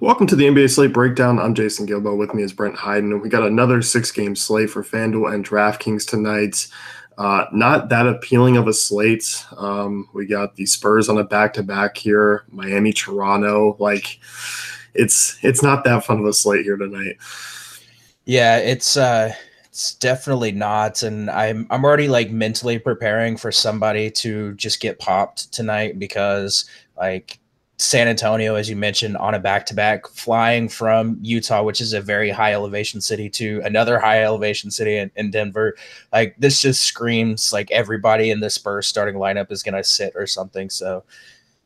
Welcome to the NBA Slate Breakdown. I'm Jason Gilbo. With me is Brent Hyden, and we got another six-game slate for FanDuel and DraftKings tonight. Not that appealing of a slate. We got the Spurs on a back-to-back here, Miami, Toronto. It's not that fun of a slate here tonight. Yeah, it's definitely not, and I'm already like mentally preparing for somebody to just get popped tonight because like San Antonio, as you mentioned, on a back-to-back, flying from Utah, which is a very high elevation city, to another high elevation city in Denver. Like this just screams like everybody in the Spurs starting lineup is gonna sit or something. So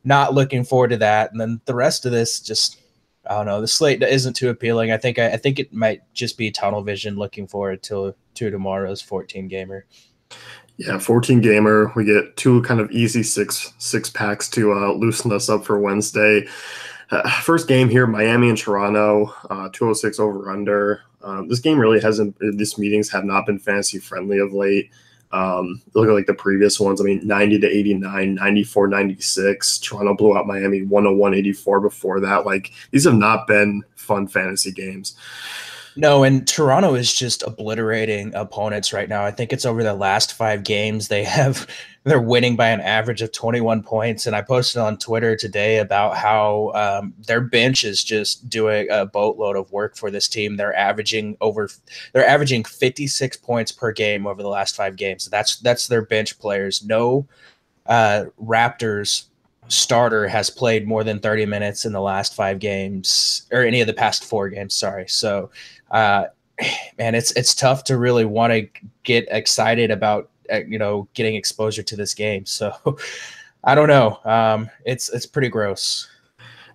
not looking forward to that. And then the rest of this just I don't know. The slate isn't too appealing. I think it might just be tunnel vision looking forward to tomorrow's 14 gamer. Yeah, 14 gamer. We get two kind of easy six packs to loosen us up for Wednesday. First game here, Miami and Toronto, 206 over under. This game really hasn't. These meetings have not been fantasy friendly of late. Look at like the previous ones. I mean, 90 to 89, 94, 96. Toronto blew out Miami 101, 84 before that. Like these have not been fun fantasy games. No, and Toronto is just obliterating opponents right now. I think it's over the last 5 games. They're winning by an average of 21 points. And I posted on Twitter today about how their bench is just doing a boatload of work for this team. They're averaging 56 points per game over the last 5 games. That's their bench players. No Raptors starter has played more than 30 minutes in the last 5 games, or any of the past 4 games. Sorry. So, uh, man, it's tough to really want to get excited about, getting exposure to this game. So I don't know. It's pretty gross.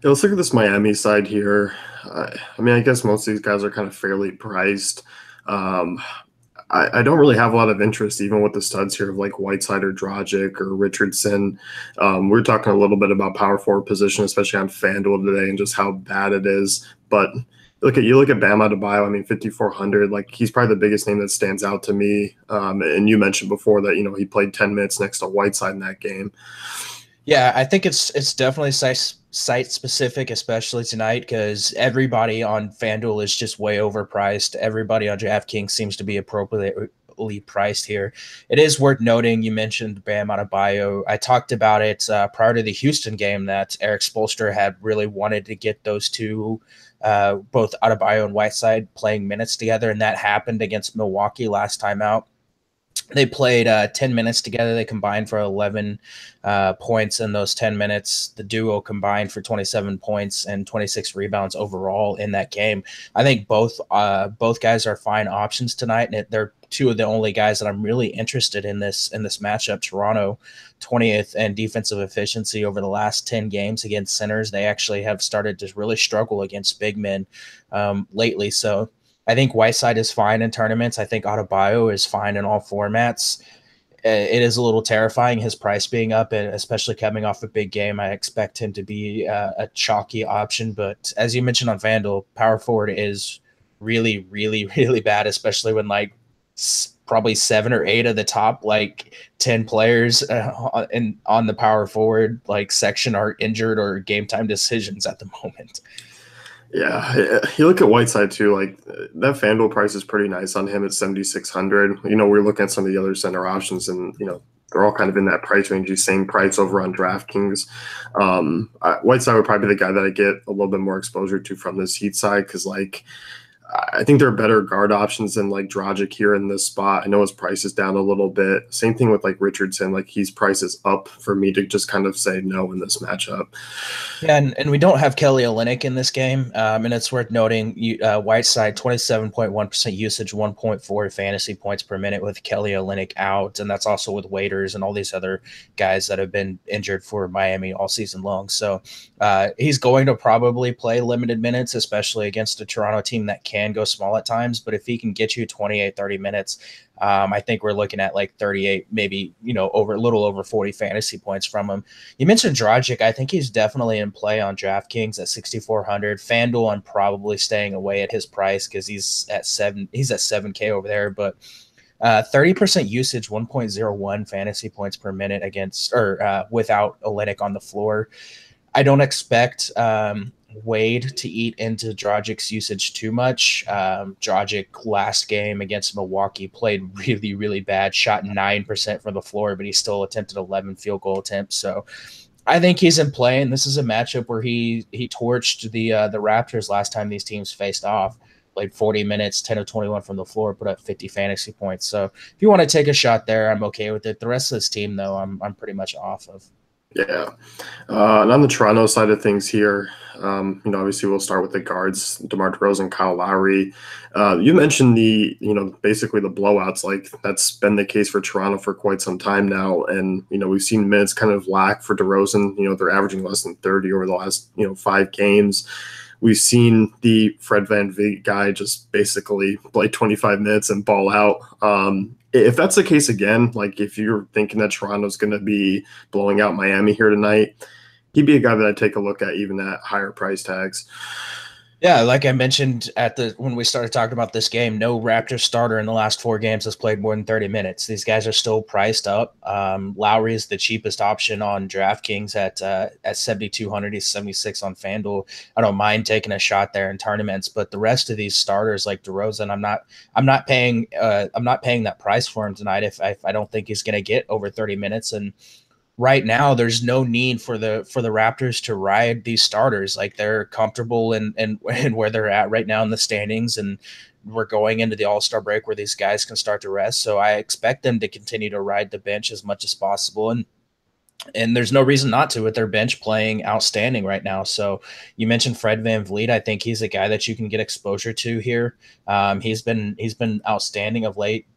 Yeah, let's look at this Miami side here. I mean, I guess most of these guys are kind of fairly priced. Um, I don't really have a lot of interest, even with the studs here of like Whiteside or Dragic or Richardson. We are talking a little bit about power forward position, especially on FanDuel today, and just how bad it is. But you look at Bam Adebayo. I mean, 5,400. Like he's probably the biggest name that stands out to me. And you mentioned before that he played 10 minutes next to Whiteside in that game. Yeah, I think it's definitely site specific, especially tonight, because everybody on FanDuel is just way overpriced. Everybody on DraftKings seems to be appropriately priced here. It is worth noting, you mentioned Bam Adebayo. I talked about it prior to the Houston game that Eric Spoelstra had really wanted to get those two, both Adebayo and Whiteside, playing minutes together, and that happened against Milwaukee last time out. They played 10 minutes together. They combined for 11 points in those 10 minutes. The duo combined for 27 points and 26 rebounds overall in that game. I think both guys are fine options tonight, and they're two of the only guys that I'm really interested in this matchup. Toronto, 20th in defensive efficiency over the last 10 games against centers. They actually have started to really struggle against big men lately. So I think Whiteside is fine in tournaments. I think Adebayo is fine in all formats. It is a little terrifying, his price being up, and especially coming off a big game. I expect him to be a chalky option. But as you mentioned on FanDuel, power forward is really, really, really bad, especially when probably 7 or 8 of the top 10 players on the power forward section are injured or game time decisions at the moment. Yeah, you look at Whiteside too. Like that FanDuel price is pretty nice on him at 7,600. We're looking at some of the other center options, and they're all kind of in that price range. Same price over on DraftKings. Whiteside would probably be the guy that I get a little bit more exposure to from this Heat side because I think there are better guard options than like Dragic here in this spot. I know his price is down a little bit. Same thing with like Richardson. Like his price is up for me to just kind of say no in this matchup. Yeah, and we don't have Kelly Olynyk in this game, and it's worth noting Whiteside 27.1% usage, 1.4 fantasy points per minute with Kelly Olynyk out, and that's also with Waiters and all these other guys that have been injured for Miami all season long. So he's going to probably play limited minutes, especially against a Toronto team that can go small at times. But if he can get you 28, 30 minutes, I think we're looking at 38, maybe, over a little over 40 fantasy points from him. You mentioned Dragic. I think he's definitely in play on DraftKings at 6,400. FanDuel, I'm probably staying away at his price because he's at 7K over there. But 30% usage, 1.01 fantasy points per minute against or without Olynyk on the floor. I don't expect Wade to eat into Dragic's usage too much. Dragic last game against Milwaukee played really, really bad, shot 9% from the floor, but he still attempted 11 field goal attempts. So I think he's in play, and this is a matchup where he torched the Raptors last time these teams faced off. Played 40 minutes, 10 of 21 from the floor, put up 50 fantasy points. So if you want to take a shot there, I'm okay with it. The rest of this team, though, I'm pretty much off of. Yeah. And on the Toronto side of things here, obviously we'll start with the guards, DeMar DeRozan, Kyle Lowry. You mentioned basically the blowouts. Like that's been the case for Toronto for quite some time now. And, we've seen minutes kind of lack for DeRozan. They're averaging less than 30 over the last, 5 games. We've seen the Fred VanVleet guy just basically play 25 minutes and ball out. If that's the case again, like if you're thinking that Toronto's going to be blowing out Miami here tonight, he'd be a guy that I'd take a look at even at higher price tags. Yeah, like I mentioned when we started talking about this game, no Raptors starter in the last 4 games has played more than 30 minutes. These guys are still priced up. Lowry is the cheapest option on DraftKings at 7,200. He's 76 on FanDuel. I don't mind taking a shot there in tournaments, but the rest of these starters like DeRozan, I'm not paying that price for him tonight if I don't think he's going to get over 30 minutes. And right now there's no need for the Raptors to ride these starters. Like they're comfortable and where they're at right now in the standings, and we're going into the All-Star break where these guys can start to rest. So I expect them to continue to ride the bench as much as possible, and there's no reason not to with their bench playing outstanding right now. So you mentioned Fred VanVleet. I think he's a guy that you can get exposure to here. He's been outstanding of late.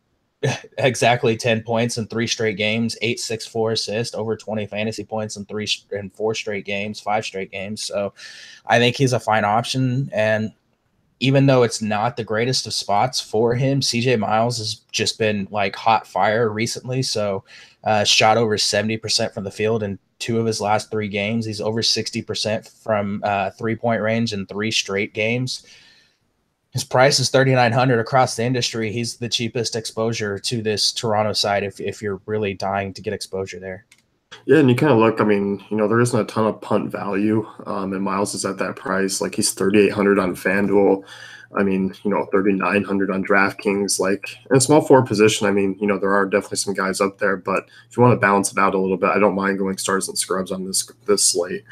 Exactly 10 points in 3 straight games, 8, 6, 4 assists, over 20 fantasy points in 4 straight games, 5 straight games. So I think he's a fine option. And even though it's not the greatest of spots for him, CJ Miles has just been like hot fire recently. So shot over 70% from the field in 2 of his last 3 games. He's over 60% from 3-point range in 3 straight games. His price is $3,900 across the industry. He's the cheapest exposure to this Toronto side if you're really dying to get exposure there. Yeah, and you kind of look, there isn't a ton of punt value, and Miles is at that price. Like he's $3,800 on FanDuel. 3,900 on DraftKings. Like in a small forward position, there are definitely some guys up there, but if you want to balance it out a little bit, I don't mind going stars and scrubs on this slate.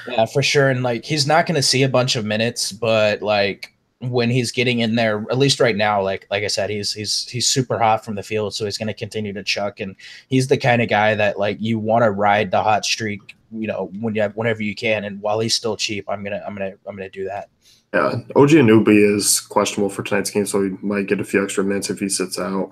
Yeah, for sure. And like he's not going to see a bunch of minutes, but like when he's getting in there, at least right now, like I said, he's super hot from the field, so he's going to continue to chuck, and he's the kind of guy that like you want to ride the hot streak, whenever you can. And while he's still cheap, I'm gonna do that. Yeah, OG Anunoby is questionable for tonight's game, so he might get a few extra minutes if he sits out.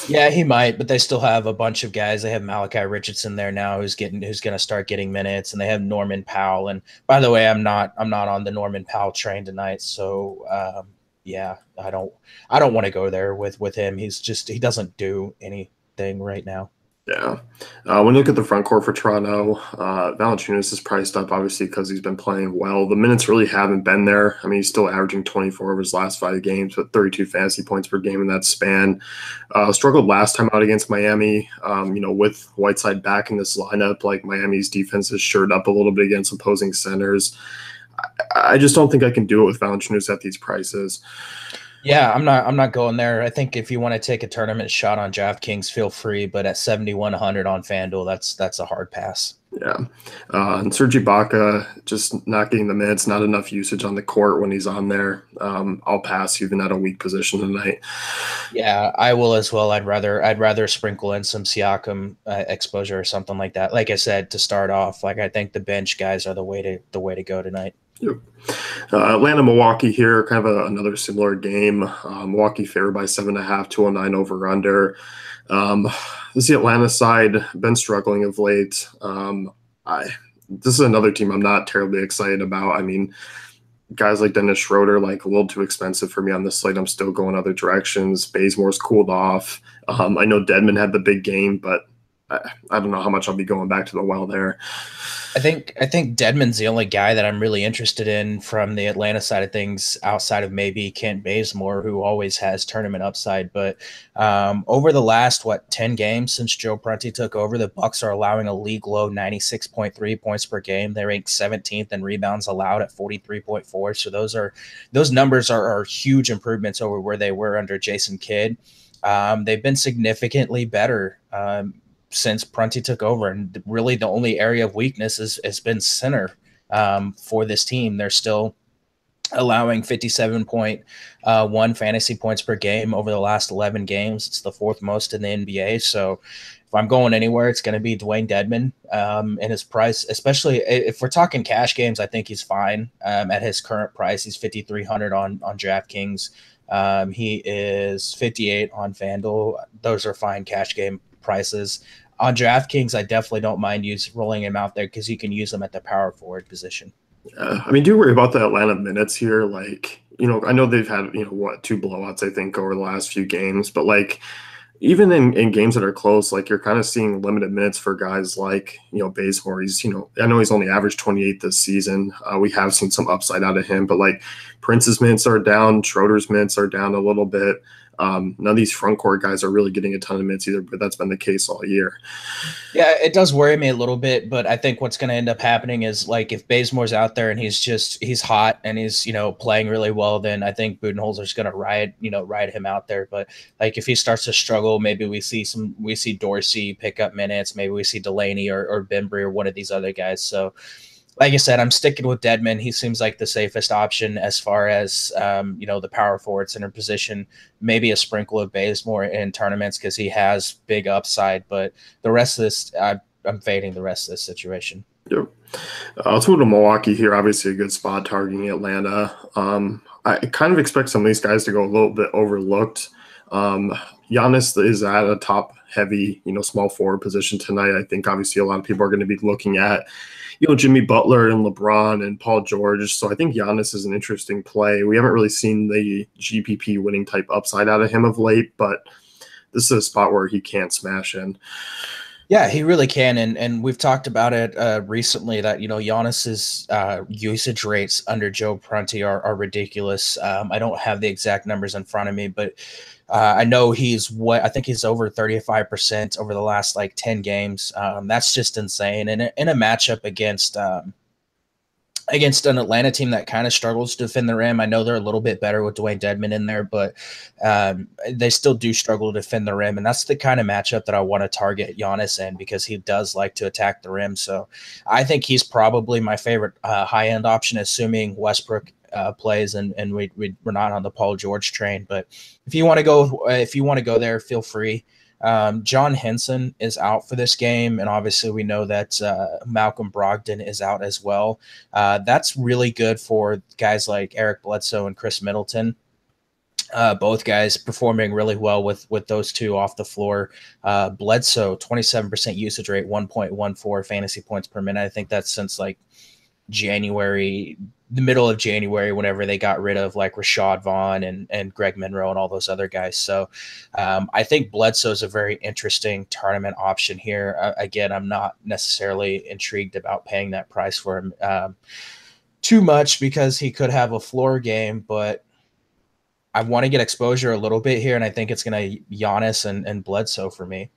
Yeah, he might, but they still have a bunch of guys. They have Malachi Richardson there now, who's going to start getting minutes, and they have Norman Powell. And by the way, I'm not on the Norman Powell train tonight, so yeah, I don't want to go there with him. He doesn't do anything right now. Yeah. When you look at the front court for Toronto, Valanciunas is priced up, obviously, because he's been playing well. The minutes really haven't been there. He's still averaging 24 of his last 5 games, but 32 fantasy points per game in that span. Struggled last time out against Miami. With Whiteside back in this lineup, like Miami's defense has shored up a little bit against opposing centers. I just don't think I can do it with Valanciunas at these prices. Yeah, I'm not going there. I think if you want to take a tournament shot on DraftKings, feel free, but at 7,100 on FanDuel, that's a hard pass. Yeah. And Serge Ibaka, just not getting the minutes, not enough usage on the court when he's on there. I'll pass even at a weak position tonight. Yeah, I will as well. I'd rather sprinkle in some Siakam exposure or something like that. Like I said, to start off, like I think the bench guys are the way to go tonight. Yep. Atlanta, Milwaukee here, kind of another similar game. Milwaukee favored by 7.5, 209 over under. This is the Atlanta side, been struggling of late. This is another team I'm not terribly excited about. Guys like Dennis Schroeder, like a little too expensive for me on this slate. I'm still going other directions. Bazemore's cooled off. I know Dedmon had the big game, but I don't know how much I'll be going back to the well there. I think Dedmon's the only guy that I'm really interested in from the Atlanta side of things, outside of maybe Kent Bazemore, who always has tournament upside. But over the last 10 games since Joe Prunty took over, the Bucks are allowing a league low 96.3 points per game. They rank 17th in rebounds allowed at 43.4. So those numbers are huge improvements over where they were under Jason Kidd. They've been significantly better since Prunty took over, and really the only area of weakness has been center for this team. They're still allowing 57.1 fantasy points per game over the last 11 games. It's the fourth most in the NBA. So if I'm going anywhere, it's going to be Dwayne Dedmon. And his price, especially if we're talking cash games, I think he's fine at his current price. He's 5,300 on DraftKings. He is 58 on FanDuel. Those are fine cash game prices. On DraftKings, I definitely don't mind rolling him out there because you can use him at the power forward position. I mean, do you worry about the Atlanta minutes here? Like, I know they've had, two blowouts, I think, over the last few games, but like, even in games that are close, like you're kind of seeing limited minutes for guys like, Bazemore. He's, I know he's only averaged 28 this season. We have seen some upside out of him, but like Prince's minutes are down, Schroeder's minutes are down a little bit. None of these front court guys are really getting a ton of minutes either, but that's been the case all year. Yeah, it does worry me a little bit, but I think what's going to end up happening is like if Bazemore's out there and he's hot and he's playing really well, then I think Budenholzer's going to ride him out there. But like if he starts to struggle, maybe we see Dorsey pick up minutes, maybe we see Delaney or Bembry or one of these other guys. So like I said, I'm sticking with Dedmon. He seems like the safest option as far as the power forward center position. Maybe a sprinkle of Bazemore in tournaments because he has big upside, but the rest of this, I'm fading the rest of this situation. Yep. Let's move to Milwaukee here. Obviously, a good spot targeting Atlanta. I kind of expect some of these guys to go a little bit overlooked. Giannis is at a top heavy, small forward position tonight. I think obviously a lot of people are going to be looking at, Jimmy Butler and LeBron and Paul George. So I think Giannis is an interesting play. We haven't really seen the GPP winning type upside out of him of late, but this is a spot where he can smash in. Yeah, he really can, and we've talked about it recently that Giannis's usage rates under Joe Prunty are ridiculous. I don't have the exact numbers in front of me, but I know I think he's over 35% over the last 10 games. That's just insane. And in a matchup against an Atlanta team that kind of struggles to defend the rim. I know they're a little bit better with Dwayne Dedmon in there, but they still do struggle to defend the rim. And that's the kind of matchup that I want to target Giannis in because he does like to attack the rim. So I think he's probably my favorite high-end option, assuming Westbrook plays and we're not on the Paul George train. But if you want to go there, feel free. John Henson is out for this game, and obviously we know that Malcolm Brogdon is out as well. That's really good for guys like Eric Bledsoe and Chris Middleton. Both guys performing really well with those two off the floor. Bledsoe, 27% usage rate, 1.14 fantasy points per minute. I think that's since January, the middle of January, whenever they got rid of Rashad Vaughn and Greg Monroe and all those other guys. So I think Bledsoe is a very interesting tournament option here. Again, I'm not necessarily intrigued about paying that price for him too much because he could have a floor game, but I want to get exposure a little bit here, and I think it's going to Giannis and Bledsoe for me.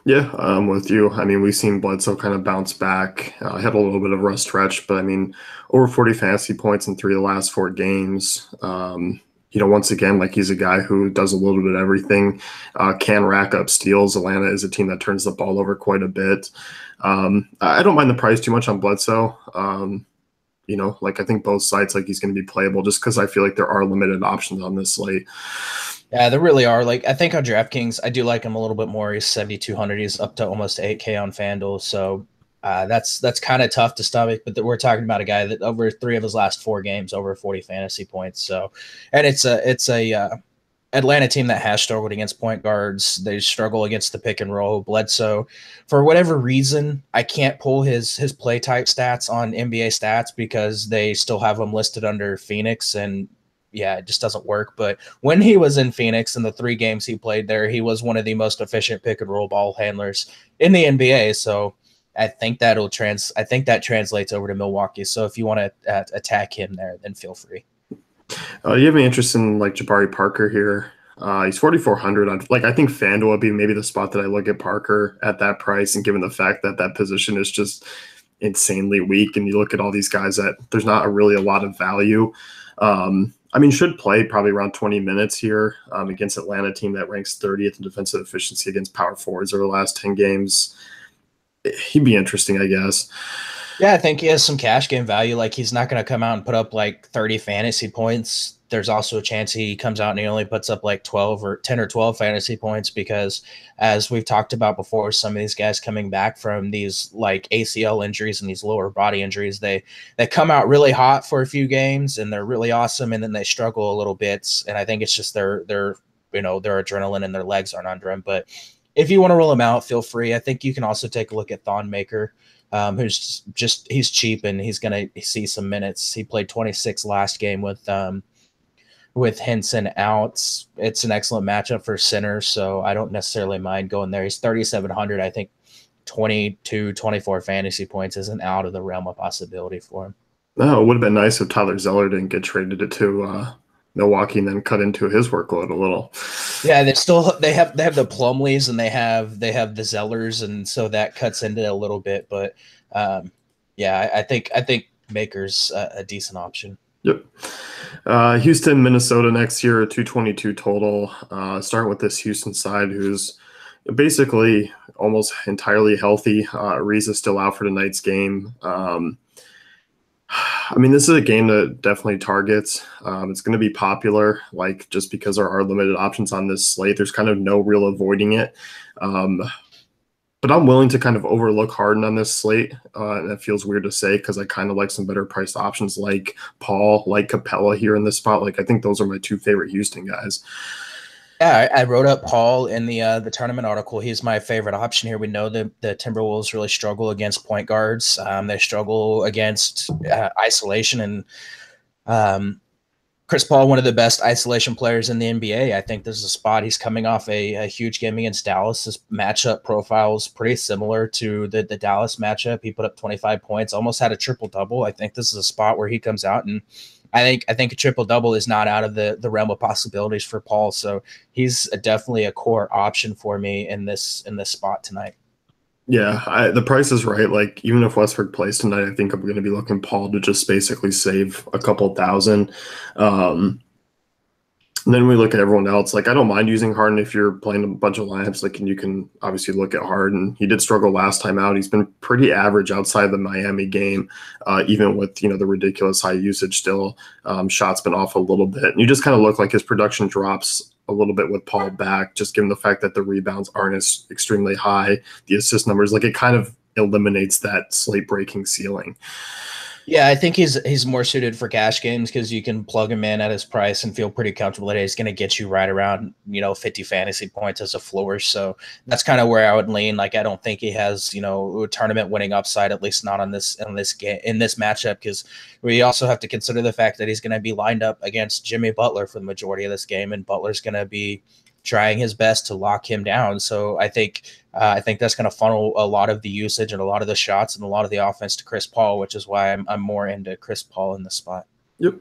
Yeah, I'm with you. I mean, we've seen Bledsoe kind of bounce back. Had a little bit of a rough stretch, but I mean, over 40 fantasy points in 3 of the last 4 games. Once again, he's a guy who does a little bit of everything, can rack up steals. Atlanta is a team that turns the ball over quite a bit. I don't mind the price too much on Bledsoe. I think both sides, he's going to be playable just because I feel like there are limited options on this slate. Yeah, there really are. I think on DraftKings, I do like him a little bit more. He's 7,200. He's up to almost 8K on FanDuel. So that's kind of tough to stomach. But we're talking about a guy that over 3 of his last 4 games, over 40 fantasy points. So, and it's a Atlanta team that has struggled against point guards. They struggle against the pick and roll. Bledsoe, for whatever reason, I can't pull his play type stats on NBA stats because they still have him listed under Phoenix, and it just doesn't work. But when he was in Phoenix in the 3 games he played there, he was one of the most efficient pick and roll ball handlers in the NBA. So I think that translates over to Milwaukee. So if you want to attack him there, then feel free. You have any interest in like Jabari Parker here? He's 4,400. I think FanDuel would be maybe the spot that I look at Parker at that price, and given the fact that that position is just insanely weak, and you look at all these guys that there's not really a lot of value. Should play probably around 20 minutes here against Atlanta team that ranks 30th in defensive efficiency against power forwards over the last 10 games. He'd be interesting, I guess. Yeah, I think he has some cash game value. Like, he's not going to come out and put up like 30 fantasy points. There's also a chance he comes out and he only puts up like 12 or 10 or 12 fantasy points because, as we've talked about before, some of these guys coming back from these like ACL injuries and these lower body injuries, they come out really hot for a few games and they're really awesome, and then they struggle a little bit. And I think it's just their adrenaline and their legs aren't under them. But if you want to roll him out, feel free. I think you can also take a look at Thon Maker. He's cheap and he's going to see some minutes. He played 26 last game with Henson out. It's an excellent matchup for center, so I don't necessarily mind going there. He's 3,700. I think 22, 24 fantasy points isn't out of the realm of possibility for him. No, it would have been nice if Tyler Zeller didn't get traded to Milwaukee and then cut into his workload a little. Yeah, they have the Plumlees and they have the Zellers, and so that cuts into it a little bit. But I think Maker's a decent option. Yep. Houston, Minnesota next year, 222 total. Starting with this Houston side, who's basically almost entirely healthy. Reese is still out for tonight's game. This is a game that definitely targets. It's going to be popular, just because there are limited options on this slate. There's kind of no real avoiding it. But I'm willing to kind of overlook Harden on this slate. And that feels weird to say because I kind of like some better priced options like Paul, like Capella here in this spot. I think those are my 2 favorite Houston guys. Yeah, I wrote up Paul in the tournament article. He's my favorite option here. We know that the Timberwolves really struggle against point guards. They struggle against isolation, and Chris Paul, one of the best isolation players in the NBA. I think this is a spot. He's coming off a huge game against Dallas. His matchup profile is pretty similar to the Dallas matchup. He put up 25 points, almost had a triple-double. I think this is a spot where he comes out, and I think a triple-double is not out of the realm of possibilities for Paul. So he's definitely a core option for me in this spot tonight. Yeah, the price is right. Even if Westbrook plays tonight, I think I'm going to be looking Paul to just basically save a couple thousand. And then we look at everyone else. I don't mind using Harden if you're playing a bunch of lineups. And you can obviously look at Harden. He did struggle last time out. He's been pretty average outside the Miami game, even with the ridiculous high usage. Still, shots been off a little bit. And you just kind of look like his production drops a little bit with Paul back, just given the fact that the rebounds aren't as extremely high. The assist numbers, it kind of eliminates that slate breaking ceiling. Yeah, I think he's more suited for cash games because you can plug him in at his price and feel pretty comfortable that he's going to get you right around 50 fantasy points as a floor. So that's kind of where I would lean. I don't think he has a tournament winning upside, at least not in this game, in this matchup, because we also have to consider the fact that he's going to be lined up against Jimmy Butler for the majority of this game, and Butler's going to be trying his best to lock him down. So I think that's going to funnel a lot of the usage and a lot of the shots and a lot of the offense to Chris Paul, which is why I'm more into Chris Paul in this spot. Yep.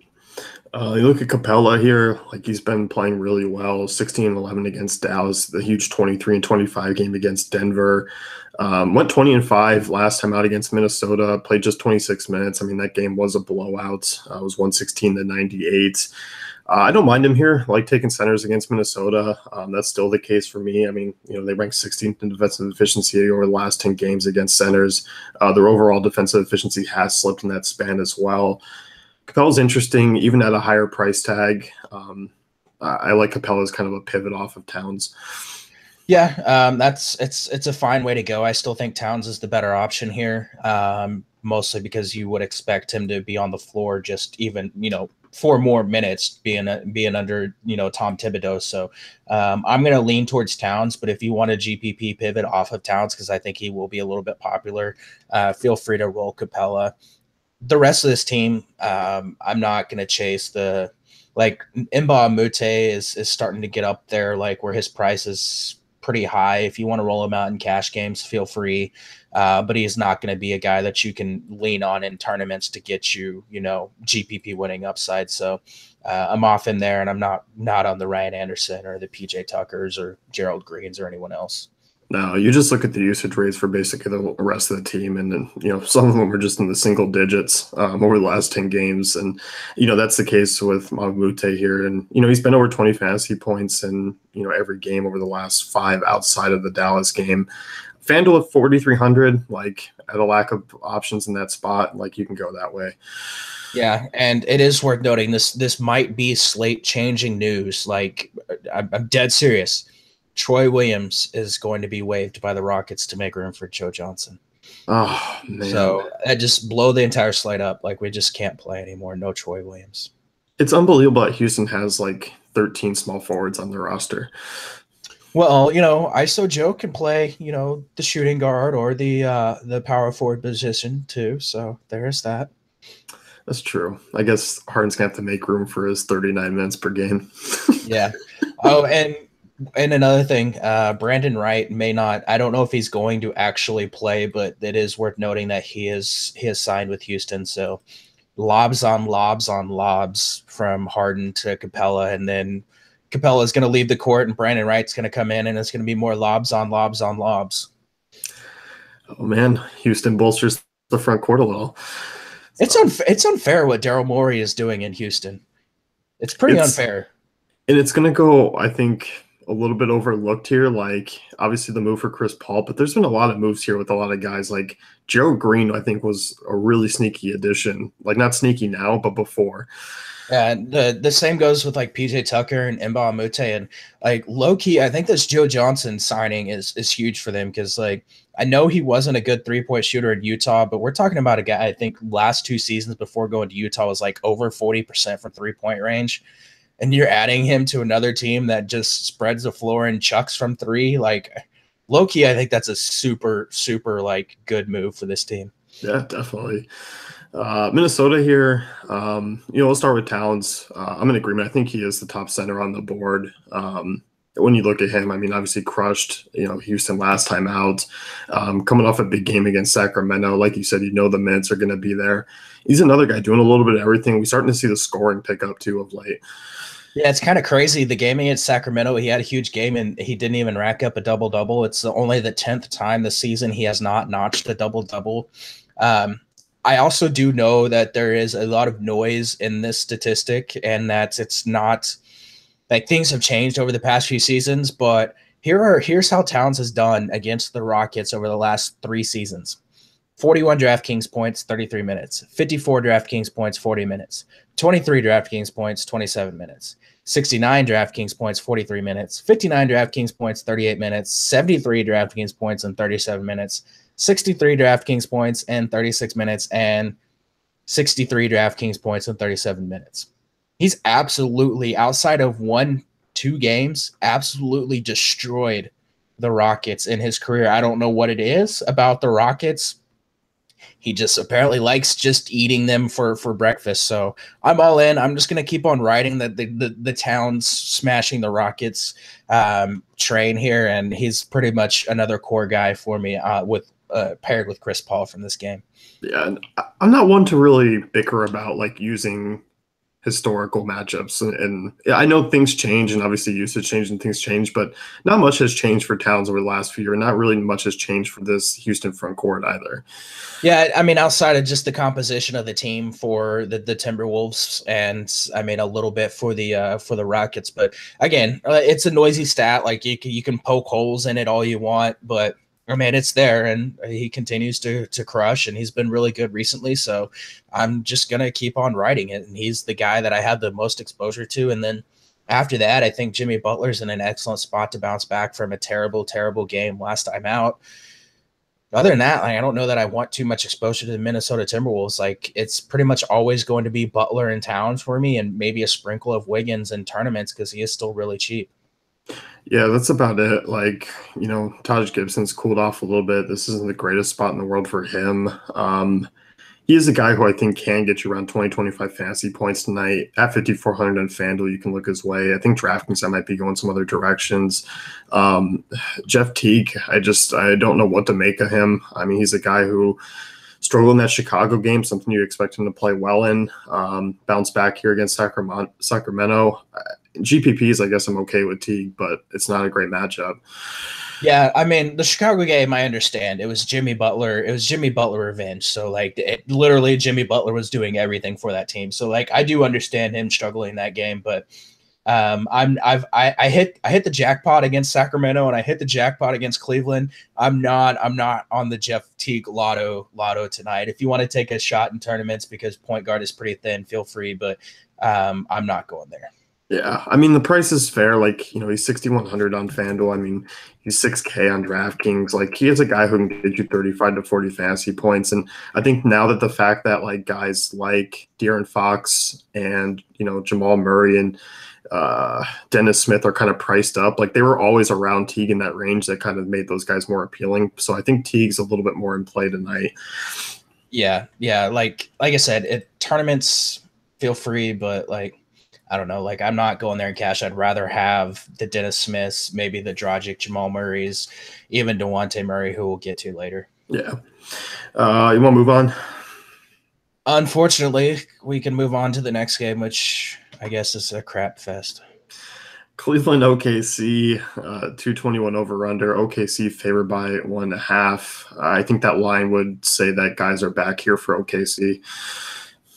You look at Capella here, he's been playing really well, 16-11 against Dallas, the huge 23-25 game against Denver. Went 20-5 last time out against Minnesota, played just 26 minutes. That game was a blowout. It was 116-98. I don't mind him here, taking centers against Minnesota. That's still the case for me. They rank 16th in defensive efficiency over the last 10 games against centers. Their overall defensive efficiency has slipped in that span as well. Capella's interesting, even at a higher price tag. I like Capella as kind of a pivot off of Towns. Yeah, it's a fine way to go. I still think Towns is the better option here, mostly because you would expect him to be on the floor just even 4 more minutes being under Tom Thibodeau. So I'm going to lean towards Towns, but if you want a GPP pivot off of Towns, because I think he will be a little bit popular, feel free to roll Capella. The rest of this team, I'm not going to chase the like Mbah Mute is starting to get up there, like where his price is pretty high. If you want to roll him out in cash games, feel free. But he is not going to be a guy that you can lean on in tournaments to get you, GPP winning upside. So I'm off in there, and I'm not on the Ryan Anderson or the PJ Tuckers or Gerald Greens or anyone else. No, you just look at the usage rates for basically the rest of the team, and then some of them are just in the single digits over the last 10 games, and that's the case with Mavute here, and he's been over 20 fantasy points in every game over the last 5 outside of the Dallas game. FanDuel at 4,300, like at a lack of options in that spot, like you can go that way. Yeah, and it is worth noting this might be slate changing news. Like I'm dead serious. Troy Williams is going to be waived by the Rockets to make room for Joe Johnson. Oh, man. So that just blow the entire slate up. Like we just can't play anymore. No Troy Williams. It's unbelievable that Houston has like 13 small forwards on their roster. Well, ISO Joe can play, the shooting guard or the power forward position too. So there's that. That's true. I guess Harden's gonna have to make room for his 39 minutes per game. Yeah. Oh, and another thing, Brandon Wright may not. I don't know if he's going to actually play, but it is worth noting that he has signed with Houston. So lobs on lobs on lobs from Harden to Capella, and then Capella is going to leave the court, and Brandon Wright's going to come in, and it's going to be more lobs on lobs on lobs. Oh man, Houston bolsters the front court a little. It's unfair what Daryl Morey is doing in Houston. It's pretty unfair. And it's going to go, I think, a little bit overlooked here. Like, obviously, the move for Chris Paul, but there's been a lot of moves here with a lot of guys. Like, Joe Green, I think, was a really sneaky addition. Like, not sneaky now, but before. And the same goes with like PJ Tucker and Mbah Mute, and like low key, I think this Joe Johnson signing is huge for them because like I know he wasn't a good 3-point shooter in Utah, but we're talking about a guy I think last 2 seasons before going to Utah was like over 40% from 3-point range, and you're adding him to another team that just spreads the floor and chucks from 3. Like low key, I think that's a super like good move for this team. Yeah, definitely. Minnesota here, we'll start with Towns. I'm in agreement. I think he is the top center on the board. When you look at him, I mean, obviously crushed, Houston last time out, coming off a big game against Sacramento. Like you said, the minutes are going to be there. He's another guy doing a little bit of everything. We're starting to see the scoring pick up too of late. Yeah, it's kind of crazy. The game against Sacramento, he had a huge game and he didn't even rack up a double-double. It's only the 10th time this season he has not notched a double-double. I also do know that there is a lot of noise in this statistic and that it's not like things have changed over the past few seasons, but here's how Towns has done against the Rockets over the last 3 seasons. 41 DraftKings points, 33 minutes. 54 DraftKings points, 40 minutes. 23 DraftKings points, 27 minutes. 69 DraftKings points, 43 minutes. 59 DraftKings points, 38 minutes. 73 DraftKings points in 37 minutes. 63 DraftKings points and 36 minutes, and 63 DraftKings points in 37 minutes. He's absolutely, outside of 1-2 games, absolutely destroyed the Rockets in his career. I don't know what it is about the Rockets. He just apparently likes just eating them for breakfast. So I'm all in. I'm just going to keep on riding the Towns smashing the Rockets train here, and he's pretty much another core guy for me with paired with Chris Paul from this game. Yeah, and I'm not one to really bicker about like using historical matchups, and I know things change and obviously usage change and things change, but not much has changed for Towns over the last few years. Not really much has changed for this Houston front court either. Yeah, I mean, outside of just the composition of the team for the Timberwolves, and I mean a little bit for the Rockets, but again, it's a noisy stat. Like you can poke holes in it all you want, but I mean, it's there, and he continues to crush, and he's been really good recently. So I'm just going to keep on riding it, and he's the guy that I have the most exposure to. And then after that, I think Jimmy Butler's in an excellent spot to bounce back from a terrible, terrible game last time out. Other than that, like, I don't know that I want too much exposure to the Minnesota Timberwolves. Like, it's pretty much always going to be Butler and Towns for me, and maybe a sprinkle of Wiggins in tournaments because he is still really cheap. Yeah, that's about it. Like, Taj Gibson's cooled off a little bit. This isn't the greatest spot in the world for him. he is a guy who I think can get you around 20, 25 fantasy points tonight. At 5,400 on FanDuel, you can look his way. I think DraftKings, I might be going some other directions. Jeff Teague, I don't know what to make of him. I mean, he's a guy who struggled in that Chicago game, something you expect him to play well in. Bounce back here against Sacramento. GPPs, I guess I'm okay with Teague, but it's not a great matchup. Yeah, I mean, the Chicago game, I understand. It was Jimmy Butler. It was Jimmy Butler revenge. So, like, literally, Jimmy Butler was doing everything for that team. So, like, I do understand him struggling that game, but I hit the jackpot against Sacramento and I hit the jackpot against Cleveland. I'm not on the Jeff Teague lotto tonight. If you want to take a shot in tournaments because point guard is pretty thin, feel free, but I'm not going there. Yeah, I mean the price is fair. Like he's 6,100 on FanDuel. I mean he's 6K on DraftKings. Like he is a guy who can get you 35 to 40 fantasy points. And I think now that the fact that like guys like De'Aaron Fox and Jamal Murray and Dennis Smith are kind of priced up, like they were always around Teague in that range, that kind of made those guys more appealing. So I think Teague's a little bit more in play tonight. Yeah. Like I said, tournaments feel free, but like. I don't know. Like, I'm not going there in cash. I'd rather have the Dennis Smiths, maybe the Dragic, Jamal Murrays, even DeJounte Murray, who we'll get to later. Yeah. You want to move on? Unfortunately, we can move on to the next game, which I guess is a crap fest. Cleveland OKC, 221 over under. OKC favored by 1.5. I think that line would say that guys are back here for OKC.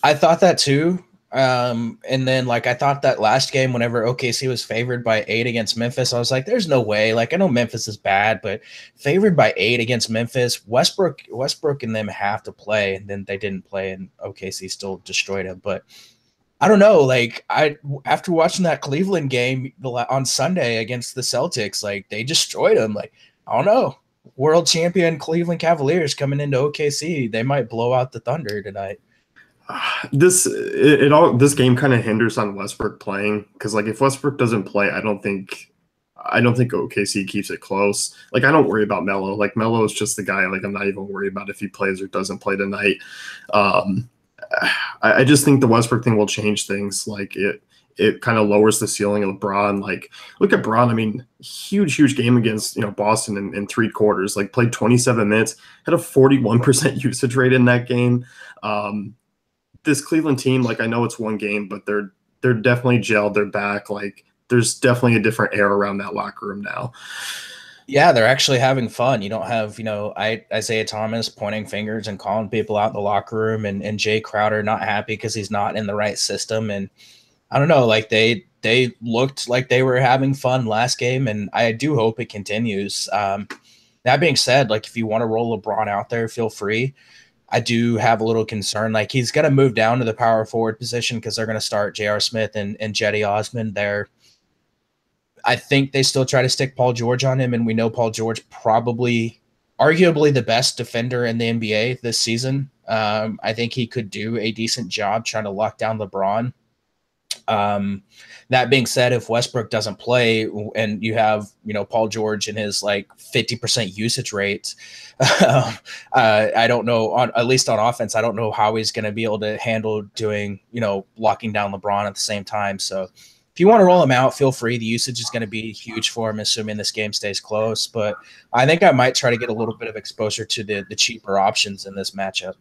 I thought that too. And then like I thought that last game whenever OKC was favored by 8 against Memphis, I was like, there's no way. Like I know Memphis is bad, but favored by 8 against Memphis, Westbrook and them have to play, and then they didn't play and OKC still destroyed them. But I don't know, like after watching that Cleveland game on Sunday against the Celtics, like they destroyed them. Like I don't know, world champion Cleveland Cavaliers coming into OKC, they might blow out the Thunder tonight. This game kind of hinders on Westbrook playing, because like if Westbrook doesn't play, I don't think OKC keeps it close. Like I don't worry about Melo. Like Melo is just the guy. Like I'm not even worried about if he plays or doesn't play tonight. I just think the Westbrook thing will change things. Like it kind of lowers the ceiling of LeBron. Like look at Bron. I mean, huge game against Boston in 3 quarters. Like played 27 minutes, had a 41% usage rate in that game. This Cleveland team, like I know it's one game, but they're definitely gelled. They're back. Like there's definitely a different air around that locker room now. Yeah, they're actually having fun. You don't have, Isaiah Thomas pointing fingers and calling people out in the locker room, and Jay Crowder not happy because he's not in the right system. And I don't know, like they looked like they were having fun last game, and I do hope it continues. That being said, like if you want to roll LeBron out there, feel free. I do have a little concern. Like he's going to move down to the power forward position because they're going to start J.R. Smith and Jetty Osman there. I think they still try to stick Paul George on him, and we know Paul George arguably the best defender in the NBA this season. I think he could do a decent job trying to lock down LeBron. That being said, if Westbrook doesn't play and you have, Paul George in his like 50% usage rate, I don't know, at least on offense, I don't know how he's going to be able to handle doing, locking down LeBron at the same time. So if you want to roll him out, feel free. The usage is going to be huge for him, assuming this game stays close. But I think I might try to get a little bit of exposure to the cheaper options in this matchup.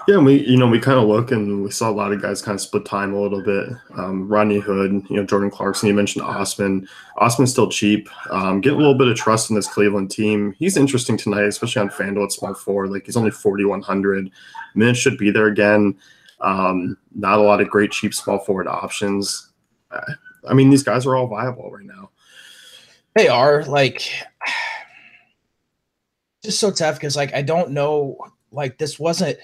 Yeah, we kind of look and we saw a lot of guys kind of split time a little bit. Rodney Hood, Jordan Clarkson. You mentioned Osman. Osman's still cheap. Getting a little bit of trust in this Cleveland team. He's interesting tonight, especially on FanDuel at small forward. Like he's only 4,100. Minutes should be there again. Not a lot of great cheap small forward options. I mean, these guys are all viable right now. They are, like, just so tough because like I don't know. Like this wasn't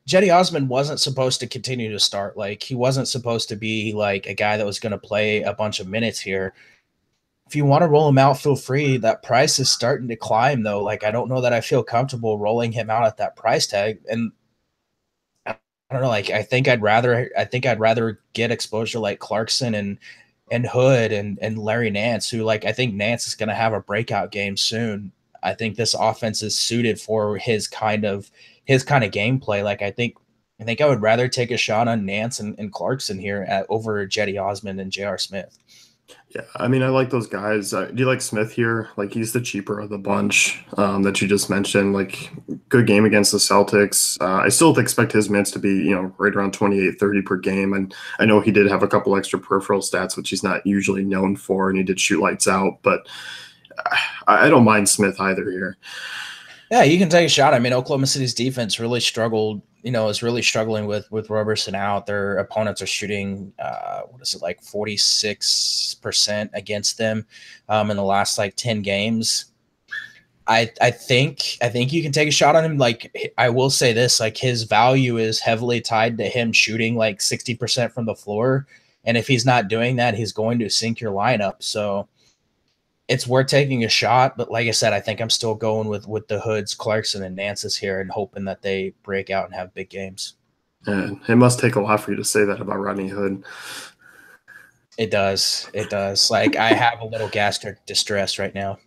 Jetty Osman wasn't supposed to continue to start. Like he wasn't supposed to be like a guy that was going to play a bunch of minutes here. If you want to roll him out, feel free. That price is starting to climb though. Like I don't know that I feel comfortable rolling him out at that price tag. And I don't know. Like I think I'd rather get exposure like Clarkson and Hood and Larry Nance, who like I think Nance is going to have a breakout game soon. I think this offense is suited for his kind of gameplay. Like I think I think I would rather take a shot on Nance and Clarkson here over Jetty Osmond and J.R. Smith. Yeah, I mean, I like those guys. Do you like Smith here? Like, he's the cheaper of the bunch that you just mentioned. Like, good game against the Celtics. I still expect his minutes to be, right around 28, 30 per game. And I know he did have a couple extra peripheral stats, which he's not usually known for, and he did shoot lights out. But I don't mind Smith either here. Yeah, you can take a shot. I mean, Oklahoma City's defense really struggled, is really struggling with Roberson out. Their opponents are shooting, what is it, like 46% against them in the last like 10 games. I think you can take a shot on him. Like, I will say this, like, his value is heavily tied to him shooting like 60% from the floor. And if he's not doing that, he's going to sink your lineup. So it's worth taking a shot, but like I said, I think I'm still going with the Hoods, Clarkson, and Nance's here, and hoping that they break out and have big games. And it must take a lot for you to say that about Rodney Hood. It does. It does. Like, I have a little gastric distress right now.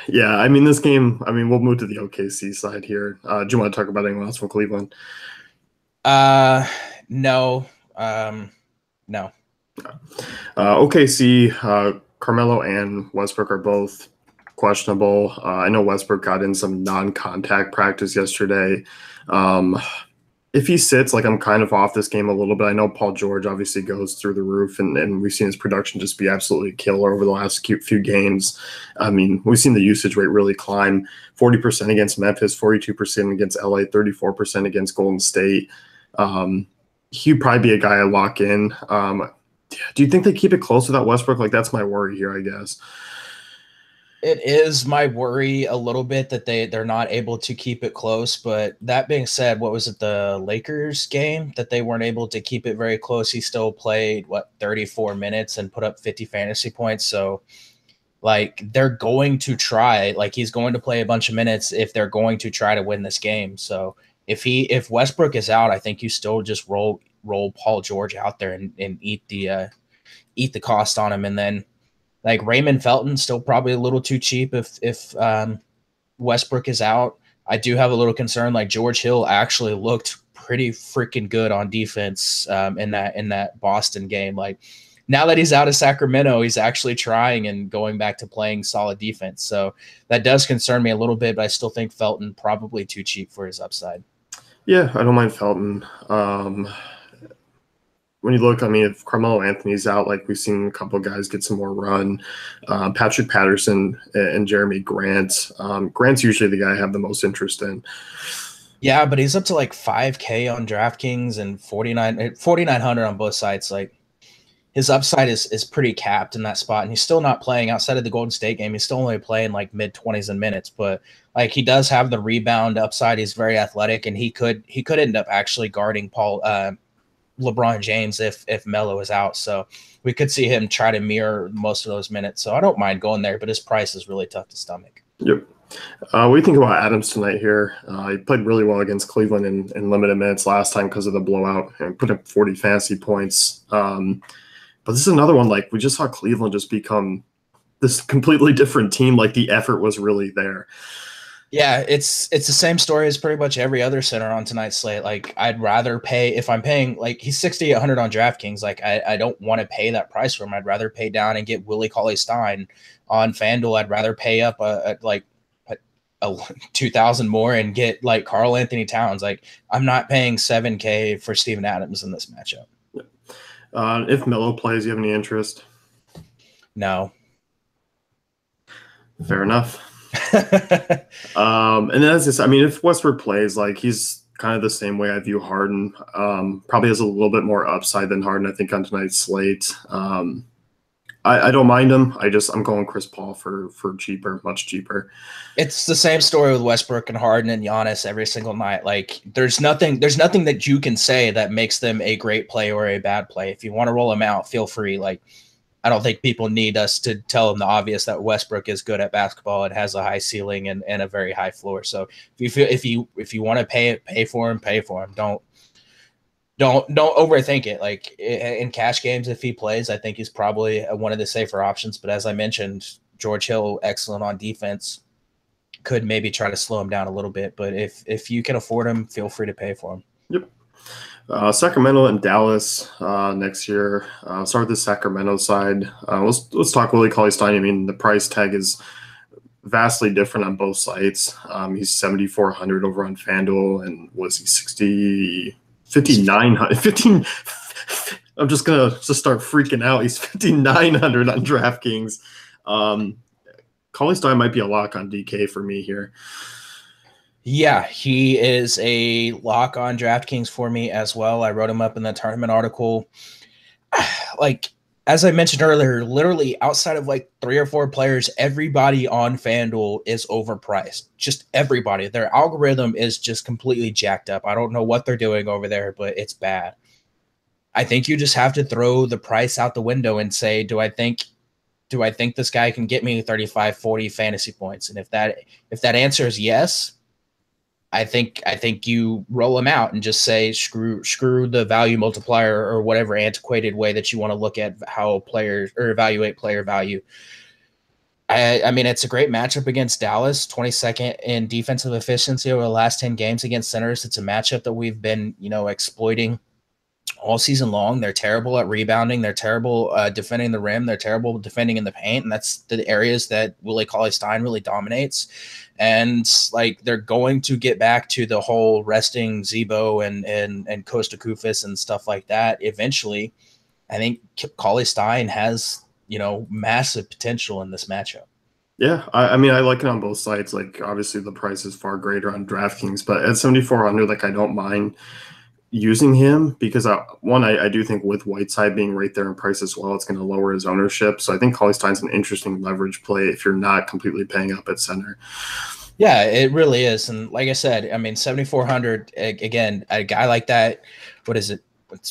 Yeah, I mean, this game, I mean, we'll move to the OKC side here. Do you want to talk about anyone else from Cleveland? No. No. OKC, Carmelo and Westbrook are both questionable. I know Westbrook got in some non-contact practice yesterday. If he sits, like, I'm kind of off this game a little bit. I know Paul George obviously goes through the roof, and we've seen his production just be absolutely killer over the last few games. I mean, we've seen the usage rate really climb. 40% against Memphis, 42% against LA, 34% against Golden State. He'd probably be a guy I lock in. Do you think they keep it close without Westbrook? Like, that's my worry here, I guess. It is my worry a little bit that they're not able to keep it close. But that being said, what was it, the Lakers game that they weren't able to keep it very close? He still played 34 minutes and put up 50 fantasy points. So, like, they're going to try. Like, he's going to play a bunch of minutes if they're going to try to win this game. So if Westbrook is out, I think you still just roll Paul George out there and eat the cost on him. And then, like, Raymond Felton still probably a little too cheap if Westbrook is out. I do have a little concern. Like, George Hill actually looked pretty freaking good on defense in that Boston game. Like, now that he's out of Sacramento, he's actually trying and going back to playing solid defense. So that does concern me a little bit, but I still think Felton probably too cheap for his upside. Yeah, I don't mind Felton. When you look, I mean, if Carmelo Anthony's out, like, we've seen a couple of guys get some more run. Patrick Patterson and Jeremy Grant. Grant's usually the guy I have the most interest in. Yeah, but he's up to like 5K on DraftKings and 4,900 on both sites. Like, his upside is pretty capped in that spot, and he's still not playing outside of the Golden State game. He's still only playing like mid-20s in minutes, but like, he does have the rebound upside. He's very athletic, and he could end up actually guarding LeBron James if Melo is out. So we could see him try to mirror most of those minutes. So I don't mind going there, but his price is really tough to stomach. Yep. What do you think about Adams tonight here? He played really well against Cleveland in limited minutes last time because of the blowout and put up 40 fantasy points. But this is another one, like, we just saw Cleveland just become this completely different team. Like, the effort was really there. Yeah, it's the same story as pretty much every other center on tonight's slate. Like, I'd rather pay, if I'm paying, like, he's 6,800 on DraftKings. Like, I don't want to pay that price for him. I'd rather pay down and get Willie Cauley-Stein on FanDuel. I'd rather pay up a 2,000 more and get like Karl Anthony Towns. Like, I'm not paying 7K for Steven Adams in this matchup. If Melo plays, you have any interest? No. Fair enough. And then as this, I mean, if Westbrook plays, like, he's kind of the same way I view Harden. Probably has a little bit more upside than Harden, I think, on tonight's slate. I don't mind him. I'm going Chris Paul for cheaper, much cheaper. It's the same story with Westbrook and Harden and Giannis every single night. Like, there's nothing that you can say that makes them a great play or a bad play. If you want to roll them out, feel free. Like, I don't think people need us to tell them the obvious that Westbrook is good at basketball. It has a high ceiling and a very high floor. So if you want to pay for him, pay for him. Don't overthink it. Like, in cash games, if he plays, I think he's probably one of the safer options. But as I mentioned, George Hill, excellent on defense, could maybe try to slow him down a little bit. But if you can afford him, feel free to pay for him. Yep. Sacramento and Dallas next year. Start with the Sacramento side. Let's talk Willie Cauley-Stein. I mean, the price tag is vastly different on both sites. He's 7,400 over on FanDuel, and was he 60, 5,900, 15. I'm just start freaking out. He's 5,900 on DraftKings. Cauley-Stein might be a lock on DK for me here. Yeah, he is a lock on DraftKings for me as well. I wrote him up in the tournament article. Like, as I mentioned earlier, literally outside of like 3 or 4 players, everybody on FanDuel is overpriced. Just everybody. Their algorithm is just completely jacked up. I don't know what they're doing over there, but it's bad. I think you just have to throw the price out the window and say, do I think this guy can get me 35, 40 fantasy points? And if that answer is yes, I think you roll them out and just say screw the value multiplier or whatever antiquated way that you want to look at how players or evaluate player value. I mean, it's a great matchup against Dallas, 22nd in defensive efficiency over the last 10 games against centers. It's a matchup that we've been, exploiting all season long. They're terrible at rebounding. They're terrible defending the rim. They're terrible defending in the paint. And that's the areas that Willie Cauley-Stein really dominates. And like, they're going to get back to the whole resting Zebo and Costa Kufis and stuff like that. Eventually, I think Cauley-Stein has, massive potential in this matchup. Yeah, I mean, I like it on both sides. Like, obviously, the price is far greater on DraftKings, but at 7,400, like, I don't mind using him because I do think with Whiteside being right there in price as well, it's going to lower his ownership. So I think Cauley-Stein's an interesting leverage play if you're not completely paying up at center. Yeah, it really is. And like I said, I mean, 7,400, again, a guy like that, what is it?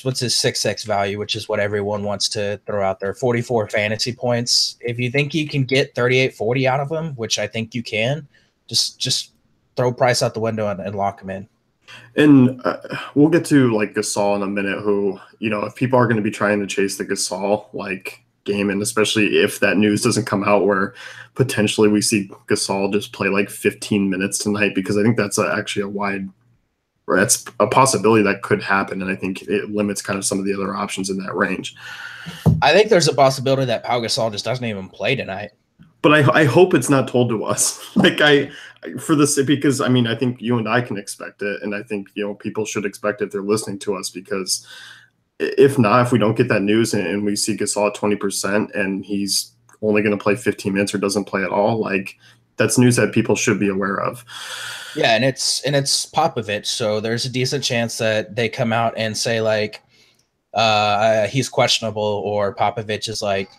What's his 6x value, which is what everyone wants to throw out there, 44 fantasy points. If you think you can get 38, 40 out of him, which I think you can, just throw price out the window and lock him in. And we'll get to like Gasol in a minute, who, if people are going to be trying to chase the Gasol like game, and especially if that news doesn't come out where potentially we see Gasol just play like 15 minutes tonight, because I think that's that's a possibility that could happen. And I think it limits kind of some of the other options in that range. I think there's a possibility that Pau Gasol just doesn't even play tonight. But I hope it's not told to us. Because I mean, I think you and I can expect it. And I think, people should expect it if they're listening to us, because if we don't get that news and we see Gasol at 20% and he's only going to play 15 minutes or doesn't play at all, like, that's news that people should be aware of. Yeah. And it's Popovich. So there's a decent chance that they come out and say like, he's questionable, or Popovich is like,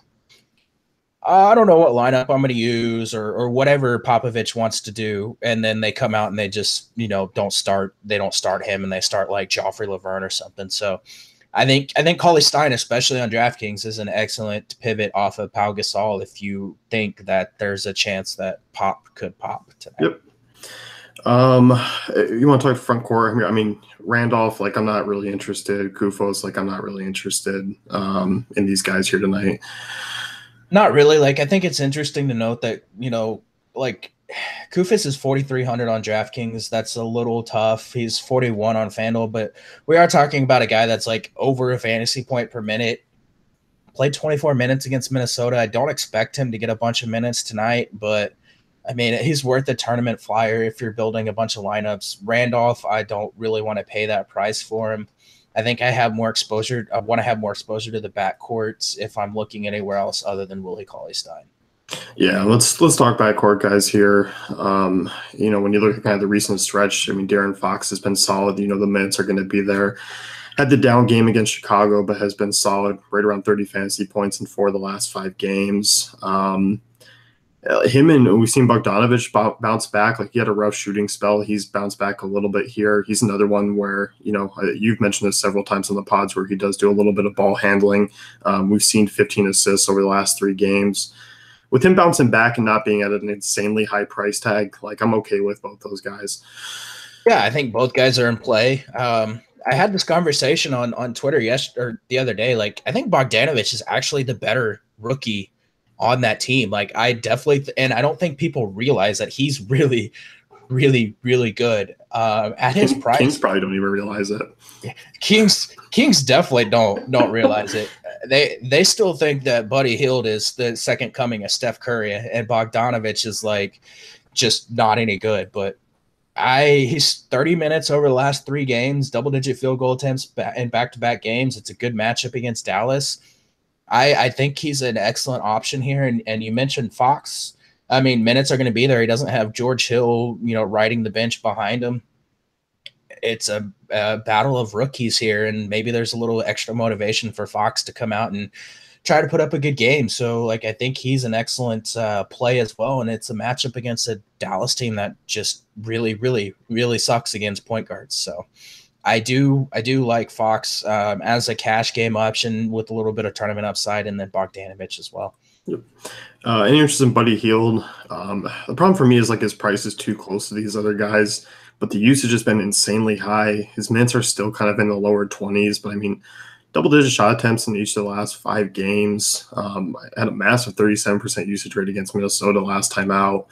I don't know what lineup I'm going to use, or whatever Popovich wants to do. And then they come out and they just, they don't start him and they start like Joffrey Laverne or something. So I think Cauley-Stein, especially on DraftKings, is an excellent pivot off of Pau Gasol if you think that there's a chance that Pop could pop tonight. Yep. You want to talk front court? I mean, Randolph, like, I'm not really interested. Kufos, like, I'm not really interested in these guys here tonight. Not really. Like, I think it's interesting to note that, like, Kufis is 4,300 on DraftKings. That's a little tough. He's 41 on FanDuel, but we are talking about a guy that's like over a fantasy point per minute. Played 24 minutes against Minnesota. I don't expect him to get a bunch of minutes tonight, but I mean, he's worth a tournament flyer if you're building a bunch of lineups. Randolph, I don't really want to pay that price for him. I think I have more exposure. I want to have more exposure to the backcourts if I'm looking anywhere else other than Willie Cauley-Stein. Yeah, let's talk backcourt guys here. When you look at kind of the recent stretch, I mean, De'Aaron Fox has been solid. The minutes are going to be there. Had the down game against Chicago, but has been solid, right around 30 fantasy points in 4 of the last 5 games. Him and we've seen Bogdanovich bounce back. Like, he had a rough shooting spell. He's bounced back a little bit here. He's another one where, you've mentioned this several times on the pods, where he does do a little bit of ball handling. We've seen 15 assists over the last 3 games. With him bouncing back and not being at an insanely high price tag, like, I'm okay with both those guys. Yeah, I think both guys are in play. I had this conversation on Twitter the other day. Like, I think Bogdanovich is actually the better rookie on that team. Like, I definitely, and I don't think people realize that he's really, really, really good. At his Kings price, probably don't even realize it. Kings definitely don't realize it. They still think that Buddy Hield is the second coming of Steph Curry, and Bogdanovich is like just not any good. But he's 30 minutes over the last 3 games, double-digit field goal attempts in back-to-back games. It's a good matchup against Dallas. I think he's an excellent option here. And you mentioned Fox. I mean, minutes are going to be there. He doesn't have George Hill, riding the bench behind him. It's a battle of rookies here, and maybe there's a little extra motivation for Fox to come out and try to put up a good game. So, I think he's an excellent play as well, and it's a matchup against a Dallas team that just really, really, really sucks against point guards. So, I do like Fox as a cash game option with a little bit of tournament upside, and then Bogdanovich as well. Yep. Any interest in Buddy Hield? The problem for me is his price is too close to these other guys, but the usage has been insanely high. His minutes are still kind of in the lower 20s, but I mean, double-digit shot attempts in each of the last 5 games. Had a massive 37% usage rate against Minnesota last time out.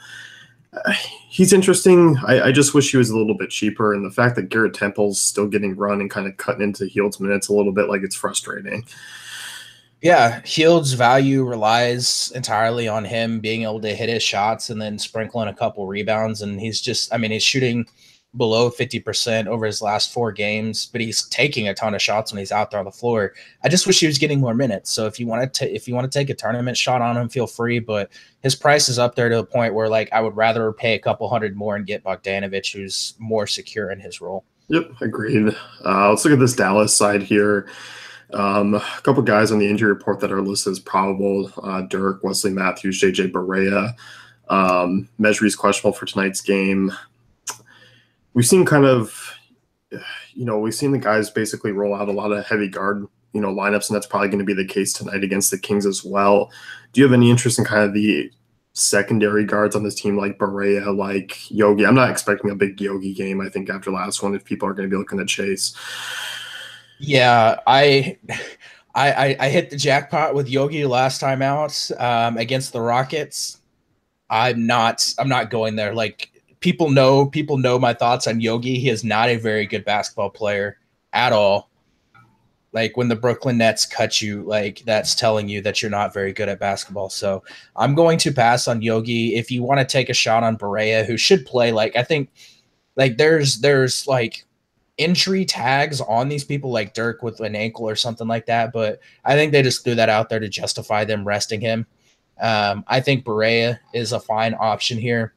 He's interesting. I just wish he was a little bit cheaper, and the fact that Garrett Temple's still getting run and kind of cutting into Hield's minutes a little bit, it's frustrating. Yeah, Hield's value relies entirely on him being able to hit his shots and then sprinkling a couple rebounds. And he's shooting below 50% over his last 4 games, but he's taking a ton of shots when he's out there on the floor. I just wish he was getting more minutes. So if you want to take a tournament shot on him, feel free. But his price is up there to the point where I would rather pay a couple hundred more and get Bogdanovich, who's more secure in his role. Yep, agreed. Let's look at this Dallas side here. A couple guys on the injury report that are listed as probable: Dirk, Wesley Matthews, JJ Barea. Mejri's questionable for tonight's game. We've seen we've seen the guys basically roll out a lot of heavy guard, lineups, and that's probably going to be the case tonight against the Kings as well. Do you have any interest in kind of the secondary guards on this team, like Barea, like Yogi? I'm not expecting a big Yogi game, I think, after last one, if people are going to be looking to chase. Yeah, I hit the jackpot with Yogi last time out against the Rockets. I'm not going there. People know my thoughts on Yogi. He is not a very good basketball player at all. When the Brooklyn Nets cut you, that's telling you that you're not very good at basketball. So I'm going to pass on Yogi. If you want to take a shot on Barea, who should play, I think there's injury tags on these people like Dirk with an ankle or something like that, but I think they just threw that out there to justify them resting him. I think Barea is a fine option here.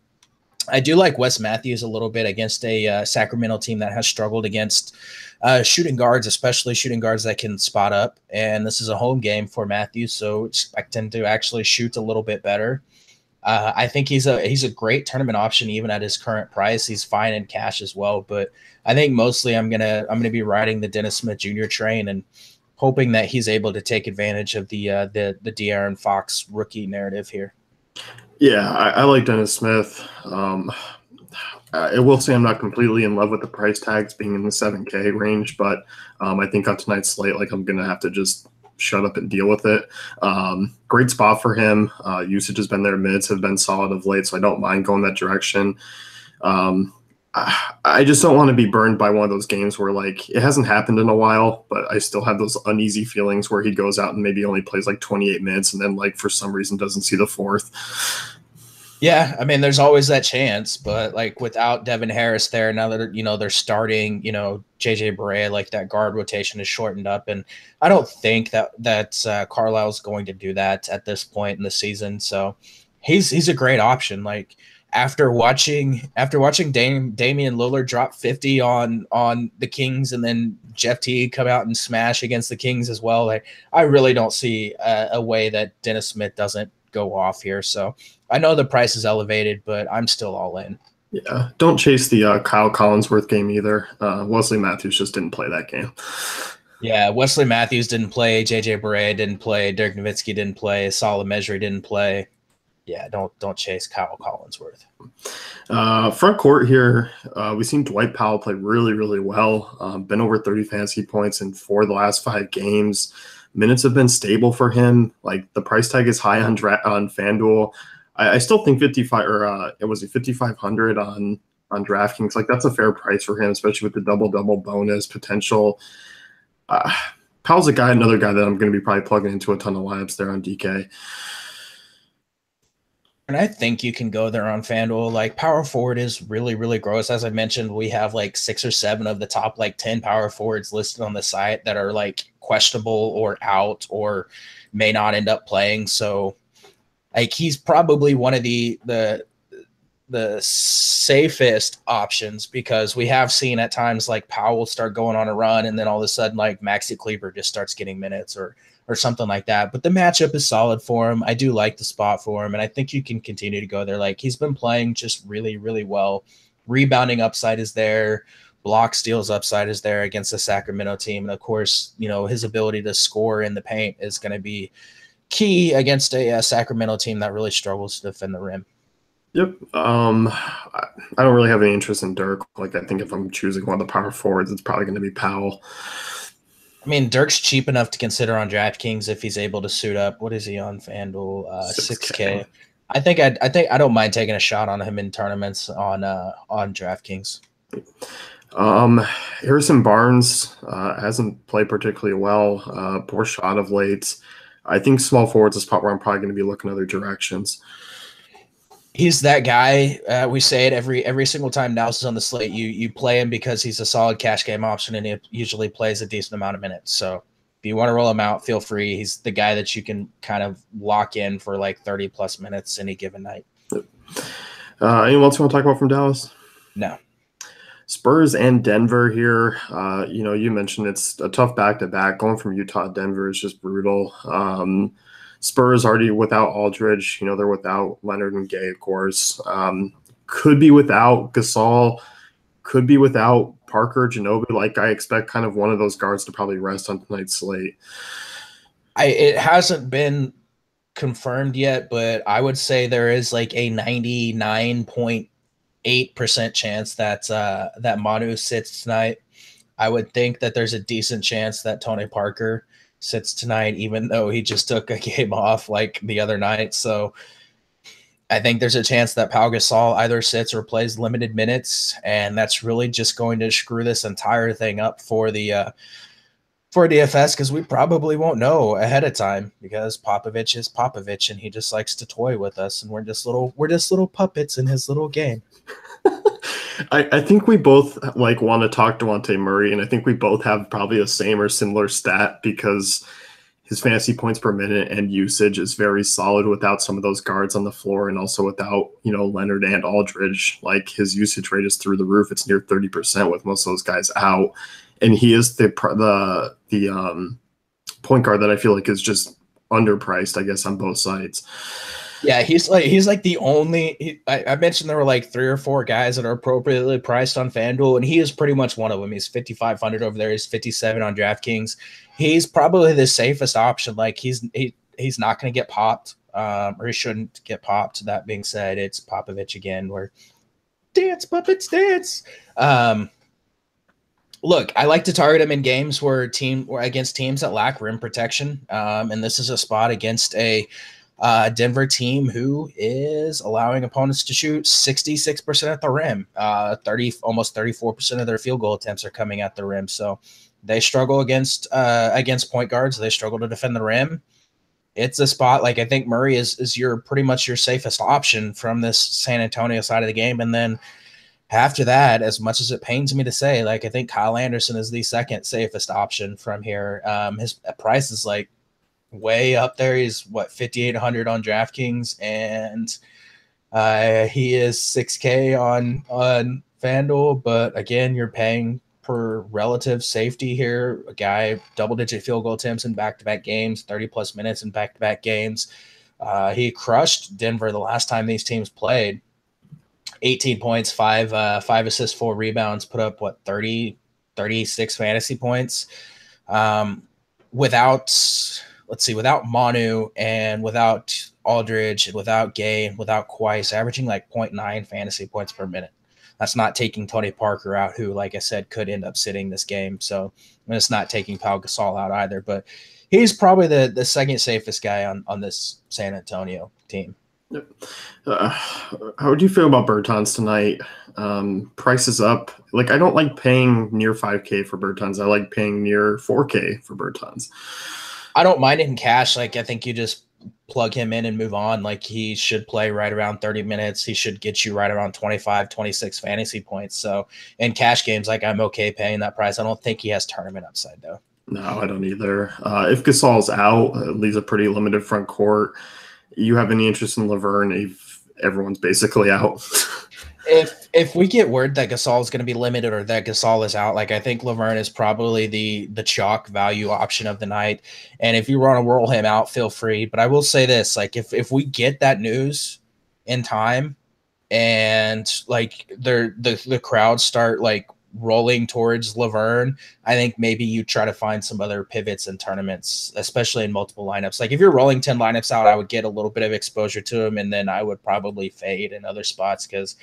I do like Wes Matthews a little bit against a Sacramento team that has struggled against shooting guards, especially shooting guards that can spot up. And this is a home game for Matthews, so expect him to actually shoot a little bit better. I think he's a great tournament option even at his current price. He's fine in cash as well, but I think mostly I'm gonna be riding the Dennis Smith Jr. train and hoping that he's able to take advantage of the De'Aaron Fox rookie narrative here. Yeah, I like Dennis Smith. I will say I'm not completely in love with the price tags being in the 7K range, but I think on tonight's slate, I'm going to have to just shut up and deal with it. Great spot for him. Usage has been there. Minutes have been solid of late, so I don't mind going that direction. I just don't want to be burned by one of those games where it hasn't happened in a while, but I still have those uneasy feelings where he goes out and maybe only plays 28 minutes and then for some reason doesn't see the fourth. Yeah, I mean, there's always that chance, but without Devin Harris there, now that they're starting, JJ Barea, that guard rotation is shortened up, and I don't think that Carlisle's going to do that at this point in the season. So he's a great option. After watching Damian Lillard drop 50 on the Kings, and then Jeff Teague come out and smash against the Kings as well, I really don't see a way that Dennis Smith doesn't go off here. So I know the price is elevated, but I'm still all in. Yeah, don't chase the Kyle Collinsworth game either. Wesley Matthews just didn't play that game. Yeah, Wesley Matthews didn't play. JJ Barea didn't play. Dirk Nowitzki didn't play. Salah Mejri didn't play. Yeah, don't chase Kyle Collinsworth. Front court here, we've seen Dwight Powell play really, really well. Been over 30 fantasy points in 4 of the last 5 games. Minutes have been stable for him. The price tag is high on FanDuel. I still think 55 or it was 5,500 on on DraftKings. Like that's a fair price for him, especially with the double bonus potential. Uh, Powell's another guy that I'm going to be probably plugging into a ton of lineups there on DK. And I think you can go there on FanDuel. Like power forward is really, really gross. As I mentioned, we have like 6 or 7 of the top like 10 power forwards listed on the site that are like questionable or out or may not end up playing. So like he's probably one of the safest options because we have seen at times like Powell start going on a run and then all of a sudden like Maxi Kleber just starts getting minutes or something like that. But the matchup is solid for him. I do like the spot for him, and I think you can continue to go there. Like he's been playing just really, really well. Rebounding upside is there. Block steals upside is there against the Sacramento team. And of course, you know, his ability to score in the paint is going to be key against a Sacramento team that really struggles to defend the rim. Yep. I don't really have any interest in Dirk. Like I think if I'm choosing one of the power forwards, it's probably going to be Powell. I mean, Dirk's cheap enough to consider on DraftKings if he's able to suit up. What is he on FanDuel? 6K. I think I don't mind taking a shot on him in tournaments on DraftKings. Harrison Barnes hasn't played particularly well. Poor shot of late. I think small forwards is a spot where I'm probably going to be looking other directions. He's that guy. We say it every single time Nels is on the slate. You play him because he's a solid cash game option, and he usually plays a decent amount of minutes. So if you want to roll him out, feel free. He's the guy that you can kind of lock in for like 30 plus minutes any given night. Anyone else you want to talk about from Dallas? No. Spurs and Denver here. You mentioned it's a tough back-to-back. Going from Utah to Denver is just brutal. Spurs already without Aldridge. They're without Leonard and Gay, of course. Could be without Gasol. Could be without Parker, Ginobili. Like I expect kind of one of those guards to probably rest on tonight's slate. It hasn't been confirmed yet, but I would say there is like a 99.8% chance that Manu sits tonight. I would think that there's a decent chance that Tony Parker sits tonight, even though he just took a game off like the other night. So I think there's a chance that Pau Gasol either sits or plays limited minutes, and that's really just going to screw this entire thing up for the for DFS because we probably won't know ahead of time because Popovich is Popovich and he just likes to toy with us, and we're just little puppets in his little game. I think we both want to talk Devontae Murray, and I think we both have probably the same or similar stat because his fantasy points per minute and usage is very solid without some of those guards on the floor, and also without Leonard and Aldridge. Like his usage rate is through the roof; it's near 30% with most of those guys out, and he is the point guard that I feel like is just underpriced, I guess, on both sides. Yeah, he's like the only. I mentioned there were like 3 or 4 guys that are appropriately priced on FanDuel, and he is pretty much one of them. He's 5,500 over there. He's 57 on DraftKings. He's probably the safest option. Like he's not going to get popped, or he shouldn't get popped. That being said, it's Popovich again. Where dance puppets dance. Look, I like to target him in games where against teams that lack rim protection, and this is a spot against a Denver team who is allowing opponents to shoot 66% at the rim. Almost 34% of their field goal attempts are coming at the rim. So they struggle against point guards. They struggle to defend the rim. It's a spot like I think Murray is pretty much your safest option from this San Antonio side of the game. And then after that, as much as it pains me to say, like I think Kyle Anderson is the second safest option from here. His price is like way up there. He's 5,800 on DraftKings, and he is 6K on FanDuel. But again, you're paying per relative safety here. A guy double-digit field goal attempts in back-to-back games, 30 plus minutes in back-to-back games. He crushed Denver the last time these teams played. 18 points, 5 assists, 4 rebounds, put up 36 fantasy points. Without Manu and without Aldridge and without Gay and without Quaice, averaging like 0.9 fantasy points per minute. That's not taking Tony Parker out, who, like I said, could end up sitting this game. So it's not taking Pau Gasol out either. But he's probably the second safest guy on this San Antonio team. Yep. How do you feel about Bertans tonight? Price is up. Like, I don't like paying near 5K for Bertans. I like paying near 4K for Bertans. I don't mind it in cash. Like, I think you just plug him in and move on. Like, he should play right around 30 minutes. He should get you right around 25, 26 fantasy points. So in cash games, like, I'm okay paying that price. I don't think he has tournament upside though. No, I don't either. If Gasol's out, it leaves a pretty limited front court. You have any interest in Laverne if everyone's basically out? If we get word that Gasol is going to be limited or that Gasol is out, like I think Laverne is probably the chalk value option of the night. And if you want to roll him out, feel free. But I will say this: like if we get that news in time, and like the crowd start like rolling towards Laverne, I think maybe you try to find some other pivots in tournaments, especially in multiple lineups. Like if you're rolling 10 lineups out, I would get a little bit of exposure to him, and then I would probably fade in other spots because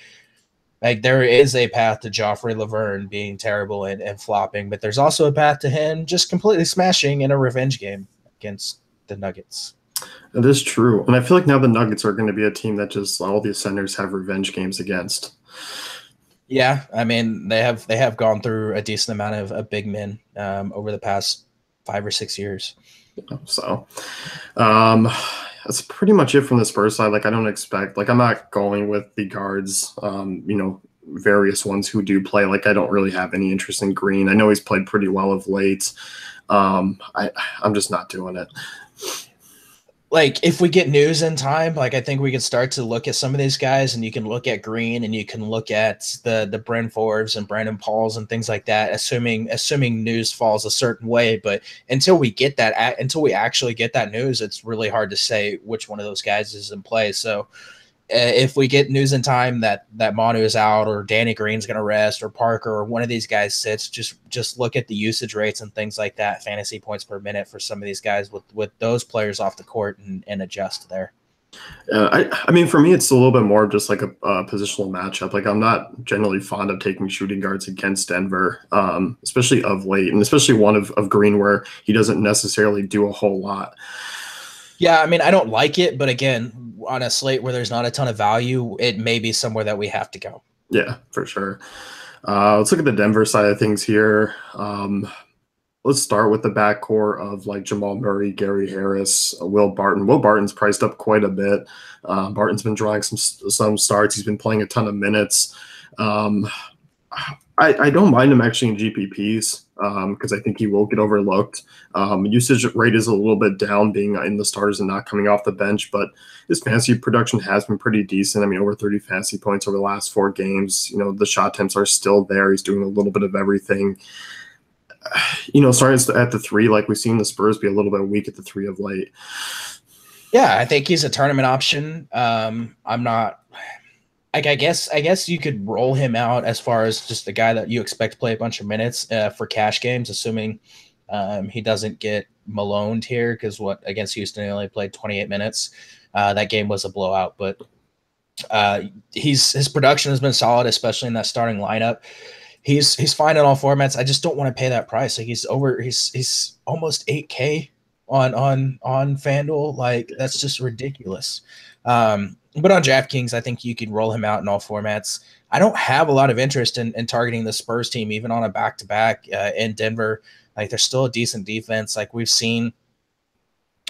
like there is a path to Joffrey Laverne being terrible and flopping, but there's also a path to him just completely smashing in a revenge game against the Nuggets. That is true. And I feel like now the Nuggets are going to be a team that just all the centers have revenge games against. Yeah, I mean they have gone through a decent amount of big men over the past 5 or 6 years. So um, that's pretty much it from the Spurs side. Like I don't expect, like I'm not going with the guards, various ones who do play. Like I don't really have any interest in Green. I know he's played pretty well of late. I'm just not doing it. Like if we get news in time, like I think we can start to look at some of these guys, and you can look at Green, and you can look at the Bryn Forbes and Brandon Pauls and things like that, assuming news falls a certain way. But until we actually get that news, it's really hard to say which one of those guys is in play. So if we get news in time that Manu is out or Danny Green's going to rest or Parker or one of these guys sits, just look at the usage rates and things like that, fantasy points per minute for some of these guys with those players off the court and adjust there. I mean, for me, it's a little bit more of just like a positional matchup. Like I'm not generally fond of taking shooting guards against Denver, especially of late, and especially one of Green where he doesn't necessarily do a whole lot. Yeah, I mean, I don't like it, but again, on a slate where there's not a ton of value, it may be somewhere that we have to go. Yeah, for sure. Let's look at the Denver side of things here. Let's start with the backcourt of like Jamal Murray, Gary Harris, Will Barton. Will Barton's priced up quite a bit. Barton's been drawing some starts. He's been playing a ton of minutes. I don't mind him actually in GPPs because I think he will get overlooked. Usage rate is a little bit down being in the starters and not coming off the bench, but his fantasy production has been pretty decent. I mean, over 30 fantasy points over the last 4 games. You know, the shot attempts are still there. He's doing a little bit of everything. Starting at the 3, like we've seen the Spurs be a little bit weak at the 3 of late. Yeah, I think he's a tournament option. I'm not like I guess you could roll him out as far as just a guy that you expect to play a bunch of minutes for cash games, assuming he doesn't get maloned here because against Houston he only played 28 minutes. That game was a blowout, but his production has been solid, especially in that starting lineup. He's fine in all formats. I just don't want to pay that price. Like he's almost 8K on FanDuel. Like that's just ridiculous. But on DraftKings, I think you could roll him out in all formats. I don't have a lot of interest in targeting the Spurs team, even on a back-to-back in Denver. Like, they're still a decent defense. Like, we've seen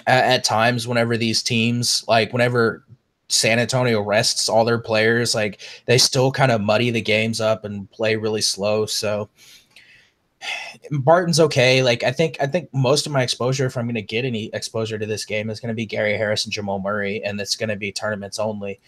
at times whenever these teams, like, whenever San Antonio rests all their players, like, they still kind of muddy the games up and play really slow. So, Barton's okay. Like I think most of my exposure, if I'm going to get any exposure to this game, is going to be Gary Harris and Jamal Murray, and it's going to be tournaments only.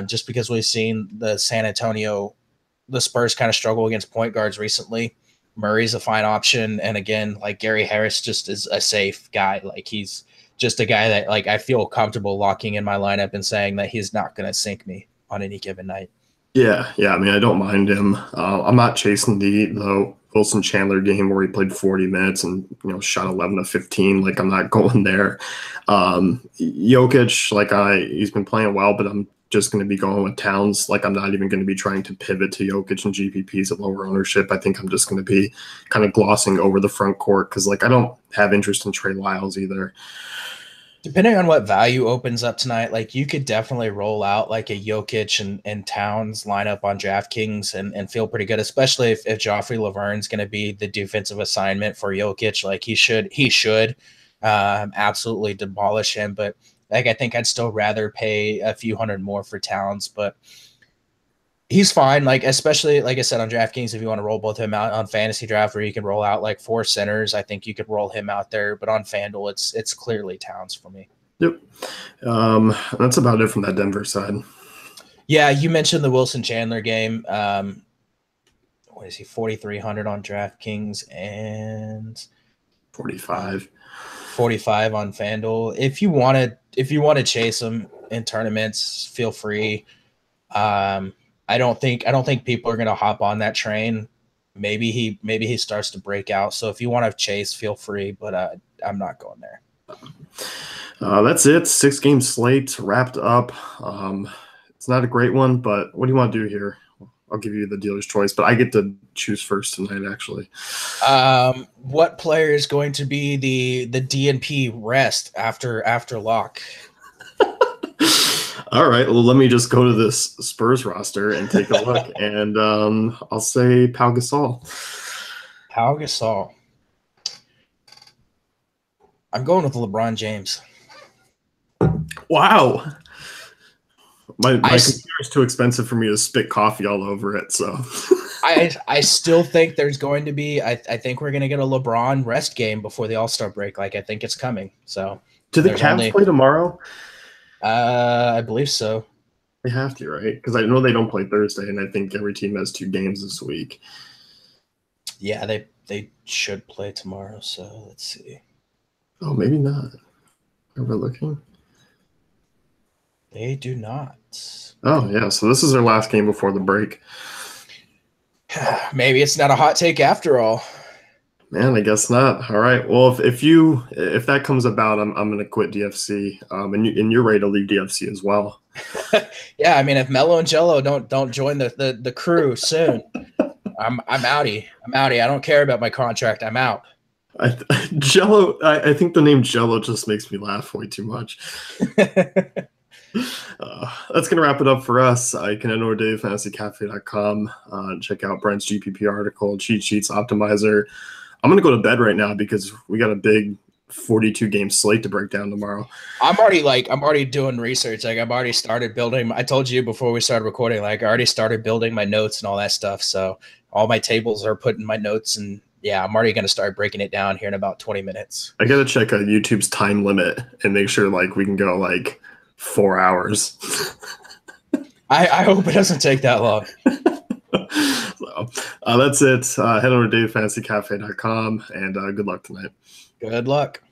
Just because we've seen the Spurs kind of struggle against point guards recently. Murray's a fine option, and again, like Gary Harris just is a safe guy. Like he's just a guy that like I feel comfortable locking in my lineup and saying that he's not going to sink me on any given night. Yeah. I mean, I don't mind him. I'm not chasing the Wilson Chandler game where he played 40 minutes and shot 11 of 15. Like I'm not going there. Jokic, like he's been playing well, but I'm just going to be going with Towns. Like I'm not even going to be trying to pivot to Jokic and GPPs at lower ownership. I think I'm just going to be kind of glossing over the front court because like I don't have interest in Trey Lyles either. Depending on what value opens up tonight, like you could definitely roll out like a Jokic and Towns lineup on DraftKings and feel pretty good, especially if Joffrey Laverne's going to be the defensive assignment for Jokic. Like he should absolutely demolish him. But like I think I'd still rather pay a few hundred more for Towns, but he's fine. Like especially like I said on DraftKings, if you want to roll both of him out on fantasy draft, where you can roll out like four centers, I think you could roll him out there. But on FanDuel, it's clearly Towns for me. Yep. That's about it from that Denver side. Yeah, you mentioned the Wilson Chandler game. What is he? 4,300 on DraftKings and 45. 45 on FanDuel. If you want to chase him in tournaments, feel free. I don't think people are going to hop on that train. Maybe he starts to break out. So if you want to chase, feel free. But I'm not going there. That's it. 6-game slate wrapped up. It's not a great one, but what do you want to do here? I'll give you the dealer's choice, but I get to choose first tonight, actually. What player is going to be the DNP rest after lock? All right. Well, let me just go to this Spurs roster and take a look, and I'll say Pau Gasol. Pau Gasol. I'm going with LeBron James. Wow. My computer is too expensive for me to spit coffee all over it. So I still think there's going to be I think we're going to get a LeBron rest game before the All-Star break. Like I think it's coming. So do the Cavs play tomorrow? I believe so. They have to, right? Because I know they don't play Thursday, and I think every team has 2 games this week. Yeah, they should play tomorrow. So let's see. Oh, maybe not. Overlooking. They do not. Oh, yeah. So this is their last game before the break. Maybe it's not a hot take after all. Man, I guess not. All right. Well, if that comes about, I'm going to quit DFC. And you're ready to leave DFC as well. Yeah, I mean, if Melo and Jello don't join the crew soon, I'm outie. I don't care about my contract. I'm out. Jello. I think the name Jello just makes me laugh way too much. That's going to wrap it up for us. You can head over to fantasycafe.com. Check out Brent's GPP article, cheat sheets, optimizer. I'm going to go to bed right now because we got a big 42-game slate to break down tomorrow. I'm already doing research. Like I've already started building. I told you before we started recording, like I already started building my notes and all that stuff. So all my tables are put in my notes, and yeah, I'm already going to start breaking it down here in about 20 minutes. I got to check YouTube's time limit and make sure like we can go like 4 hours. I hope it doesn't take that long. So that's it. Head over to fantasycafe.com and good luck tonight. Good luck.